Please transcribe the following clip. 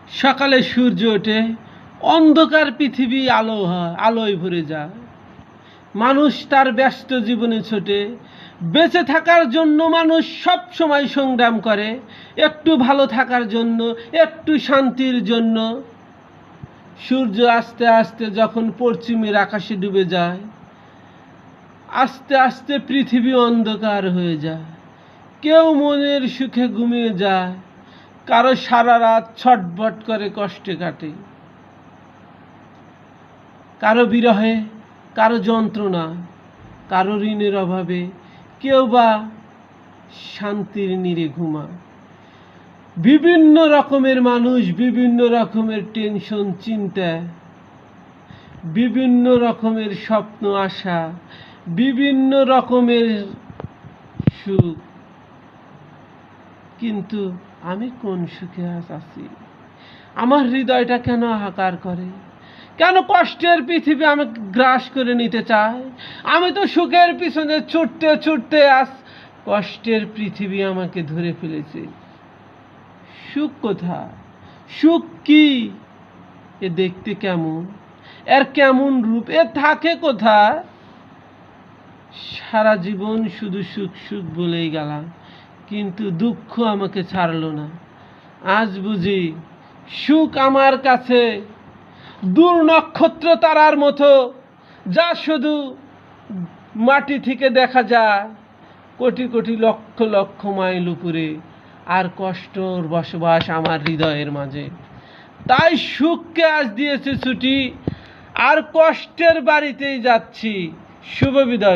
সকালে সূর্য ওঠে, অন্ধকার পৃথিবী আলো হয়, আলোয় ভরে যায়। মানুষ তার ব্যস্ত জীবনে ছোটে, বেঁচে থাকার জন্য মানুষ সব সময় সংগ্রাম করে, একটু ভালো থাকার জন্য, একটু শান্তির জন্য। সূর্য আস্তে আস্তে যখন পশ্চিমের আকাশে ডুবে যায়, আস্তে আস্তে পৃথিবী অন্ধকার হয়ে যায়। কেউ মনের সুখে ঘুমিয়ে যায়, কারো সারা রাত ছটফট করে কষ্টে কাটে, কারো বিরহে, কারো যন্ত্রণা, কারো ঋণের অভাবে, কেউ বা শান্তির নীড়ে ঘুমায়। বিভিন্ন রকমের মানুষ, বিভিন্ন রকমের টেনশন, চিন্তা, বিভিন্ন রকমের স্বপ্ন, আশা, বিভিন্ন রকমের সুখ। কিন্তু আমি কোন সুখে আছি? আমার হৃদয়টা কেন হাহাকার করে? কেন কষ্টের পৃথিবী আমাকে গ্রাস করে নিতে চায়? আমি তো সুখের পিছনে ছুটতে ছুটতে আজ কষ্টের পৃথিবী আমাকে ধরে ফেলেছে। সুখ কোথায়? সুখ কি? এ দেখতে কেমন? এর কেমন রূপ? এ থাকে কোথায়? সারা জীবন শুধু সুখ সুখ বলেই গেলাম, কিন্তু দুঃখ আমাকে ছাড়লো না। আজ বুঝি সুখ আমার কাছে দূর নক্ষত্র তারার মতো, যা শুধু মাটি থেকে দেখা যায় কোটি কোটি লক্ষ লক্ষ মাইল উপরে, আর কষ্টর বসবাস আমার হৃদয়ের মাঝে। তাই সুখকে আজ দিয়েছে ছুটি, আর কষ্টের বাড়িতেই যাচ্ছি। শুভ বিদায়।